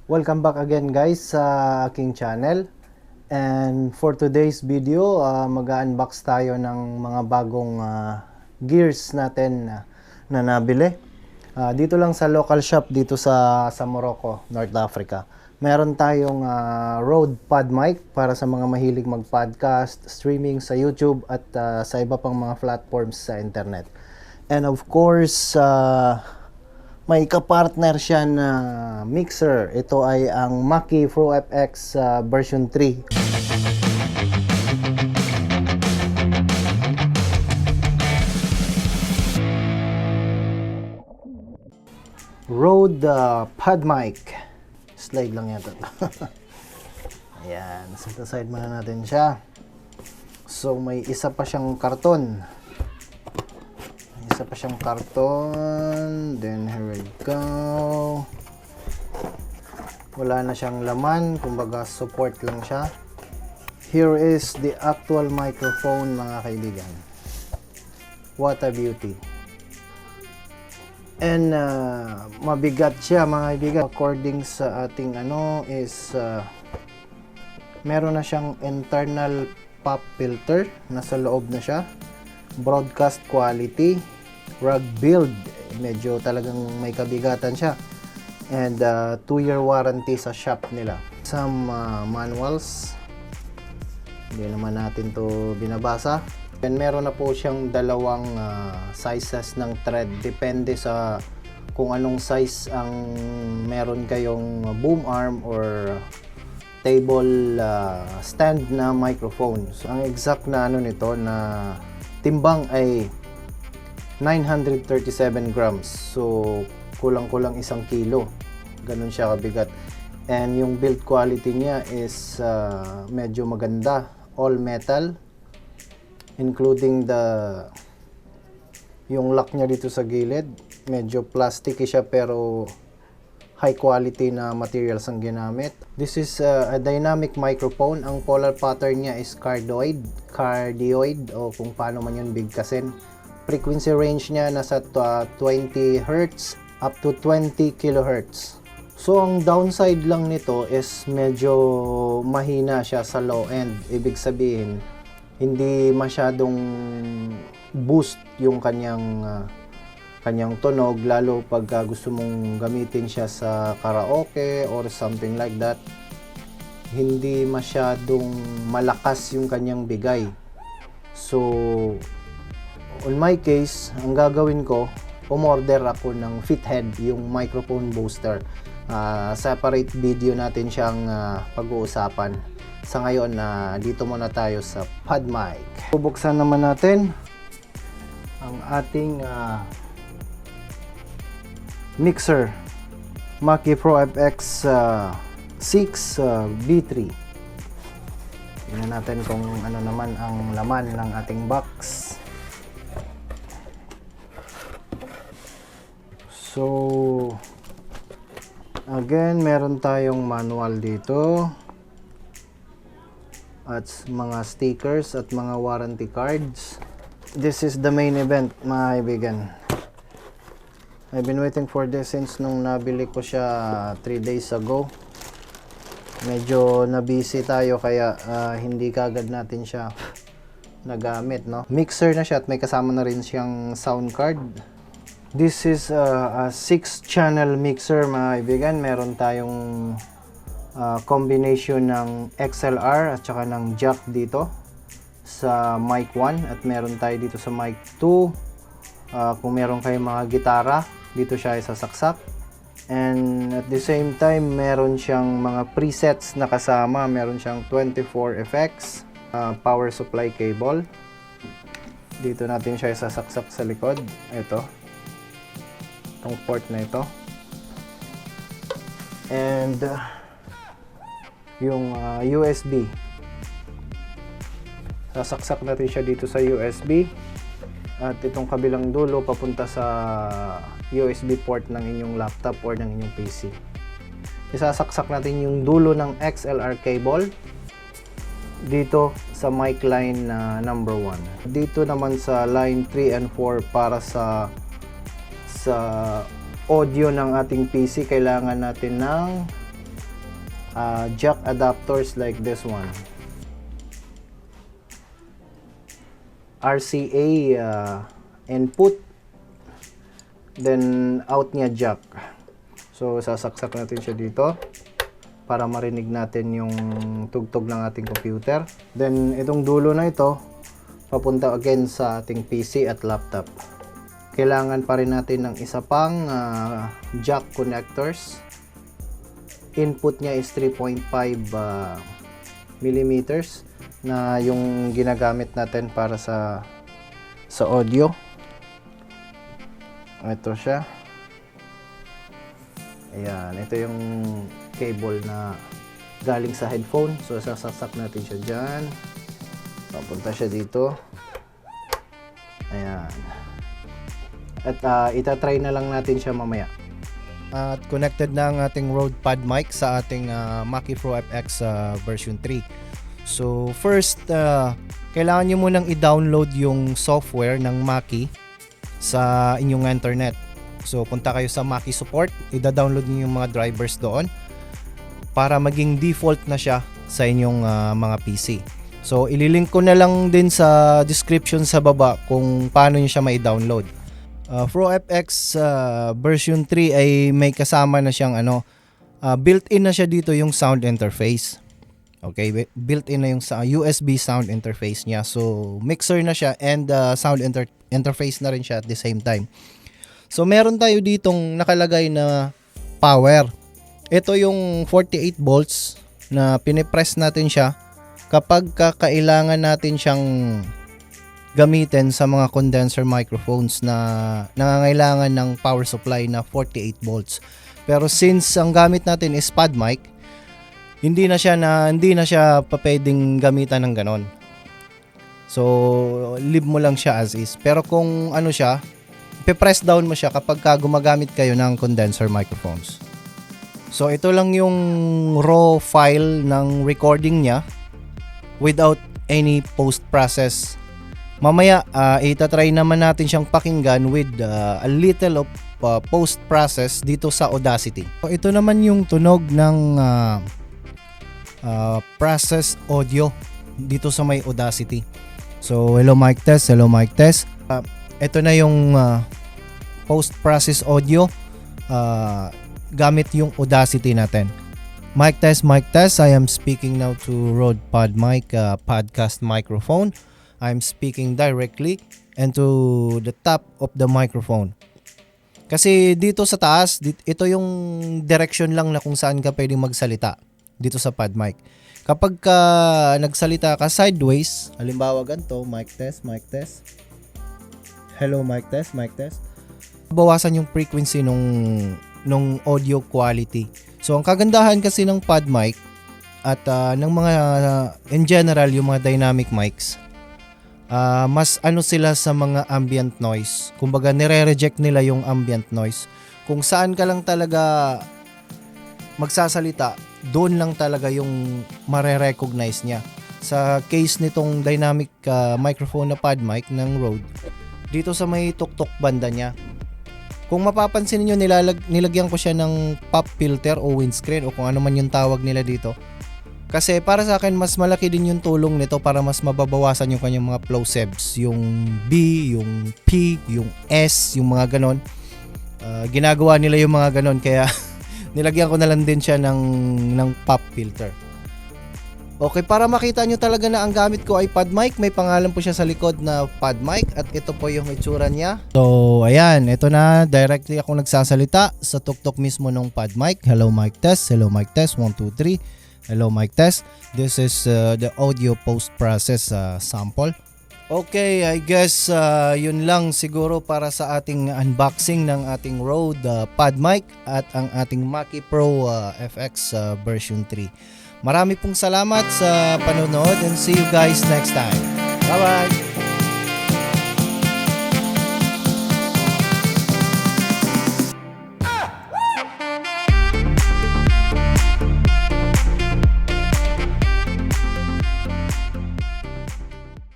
Welcome back again guys sa aking channel. And for today's video, mag-unbox tayo ng mga bagong gears natin na nabili. Dito lang sa local shop dito sa Morocco, North Africa. Meron tayong Rode Podmic para sa mga mahilig mag-podcast, streaming sa YouTube at sa iba pang mga platforms sa internet. And of course, may kapartner siya na mixer. Ito ay ang MACKIE ProFX version 3. Rode Podmic. Slide lang yata. Ayan. Set aside muna natin siya. So may isa pa siyang karton. Isa pa siyang karton. Then here we go. Wala na siyang laman, kumbaga support lang siya. Here is the actual microphone, mga kaibigan. What a beauty. And mabigat siya, mga kaibigan. According sa ating is meron na siyang internal pop filter. Nasa loob na siya. Broadcast quality. Rug build, medyo talagang may kabigatan siya, and 2-year warranty sa shop nila. Some manuals, hindi naman natin to binabasa. And meron na po siyang dalawang sizes ng thread, depende sa kung anong size ang meron kayong boom arm or table stand na microphone. So, ang exact na nito na timbang ay 937 grams. So, kulang-kulang 1 kilo. Ganun siya kabigat. And yung build quality niya is medyo maganda. All metal. Including yung lock niya dito sa gilid. Medyo plasticky siya pero high quality na materials ang ginamit. This is a dynamic microphone. Ang polar pattern niya is cardioid o kung paano man yun bigkasin. Frequency range niya nasa 20 Hz up to 20 kHz. So ang downside lang nito is medyo mahina siya sa low end. Ibig sabihin, hindi masyadong boost yung kanyang tunog, lalo pag gusto mong gamitin siya sa karaoke or something like that. Hindi masyadong malakas yung kanyang bigay. So on my case, ang gagawin ko, umorder ako ng fithead, yung microphone booster. Separate video natin siyang pag-uusapan. Sa ngayon, dito muna tayo sa Podmic. Bubuksan naman natin ang ating mixer. MACKIE ProFX6 B3. Tingnan natin kung ano naman ang laman ng ating box. So, again, meron tayong manual dito at mga stickers at mga warranty cards. This is the main event, mga kaibigan. I've been waiting for this since nung nabili ko siya 3 days ago. Medyo na-busy tayo kaya hindi kagad natin siya nagamit, no? Mixer na siya at may kasama na rin siyang sound card. This is a 6-channel mixer, mga kaibigan. Meron tayong combination ng XLR at saka ng jack dito sa mic 1 at meron tayo dito sa mic 2. Kung meron kayong mga gitara, dito siya isasaksak. And at the same time, meron siyang mga presets na kasama. Meron siyang 24 effects, power supply cable. Dito natin siya isasaksak sa likod. Ito. Itong port na ito, and yung USB, sasaksak natin siya dito sa USB, at itong kabilang dulo papunta sa USB port ng inyong laptop or ng inyong PC. Isasaksak natin yung dulo ng XLR cable dito sa mic line number 1. Dito naman sa line 3 and 4 para sa audio ng ating PC, kailangan natin ng jack adapters like this one. RCA input, then out niya jack. So sasaksak natin siya dito para marinig natin yung tugtog ng ating computer. Then itong dulo na ito papunta again sa ating PC at laptop. Kailangan pa rin natin ng isa pang jack connectors. Input niya is 3.5 millimeters na yung ginagamit natin para sa audio. Ito siya. Ayan, ito yung cable na galing sa headphone. So sasaksak natin siya dyan. Papunta siya dito. Ayan. At itatry na lang natin siya mamaya. At connected na ang ating Rode Podmic sa ating MACKIE PROFX6 version 3. So first, kailangan nyo munang i-download yung software ng MACKIE sa inyong internet. So punta kayo sa MACKIE support, i-download niyo yung mga drivers doon para maging default na siya sa inyong mga PC. So ililink ko na lang din sa description sa baba kung paano niyo siya mai-download. ProFX version 3 ay may kasama na siyang built-in na siya dito yung sound interface. Okay, built-in na yung USB sound interface niya. So mixer na siya and sound interface na rin siya at the same time. So meron tayo ditong nakalagay na power. Ito yung 48 volts na pinipress natin siya kapag kailangan natin siyang gamitin sa mga condenser microphones na nangangailangan ng power supply na 48 volts. Pero since ang gamit natin is Podmic, hindi na siya pwedeng gamitan ng ganon. So leave mo lang siya as is. Pero kung siya, pe-press down mo siya kapag gumagamit kayo ng condenser microphones. So ito lang yung raw file ng recording niya without any post-process. Mamaya itatry naman natin siyang pakinggan with a little of post-process dito sa Audacity. So ito naman yung tunog ng process audio dito sa may Audacity. So hello mic test, hello mic test. Ito na yung post-process audio gamit yung Audacity natin. Mic test, I am speaking now to Rode Podmic podcast microphone. I'm speaking directly and to the top of the microphone. Kasi dito sa taas, ito yung direction lang na kung saan ka pwedeng magsalita dito sa Podmic. Kapag nagsalita ka sideways, halimbawa ganito, mic test, hello mic test, bawasan yung frequency nung audio quality. So ang kagandahan kasi ng Podmic at ng mga in general yung mga dynamic mics, mas sila sa mga ambient noise. Kumbaga nire-reject nila yung ambient noise. Kung saan ka lang talaga magsasalita, doon lang talaga yung mare-recognize niya. Sa case nitong dynamic microphone na Podmic ng Rode, dito sa may tuktok banda niya, kung mapapansin niyo, nilagyan ko siya ng pop filter o windscreen o kung ano man yung tawag nila dito. Kasi para sa akin, mas malaki din yung tulong nito para mas mababawasan yung kanyang mga plosives. Yung B, yung P, yung S, yung mga ganon. Ginagawa nila yung mga ganon kaya nilagyan ko na lang din siya ng pop filter. Okay, para makita nyo talaga na ang gamit ko ay Podmic, may pangalan po siya sa likod na Podmic at ito po yung itsura niya. So, ayan, ito na, directly ako nagsasalita sa tuktok mismo ng Podmic. Hello mic test, 1, 2, 3. Hello mic test. This is the audio post-process sample. Okay, I guess yun lang siguro para sa ating unboxing ng ating Rode Podmic at ang ating MACKIE PROFX version 3. Marami pong salamat sa panonood and see you guys next time. Bye-bye!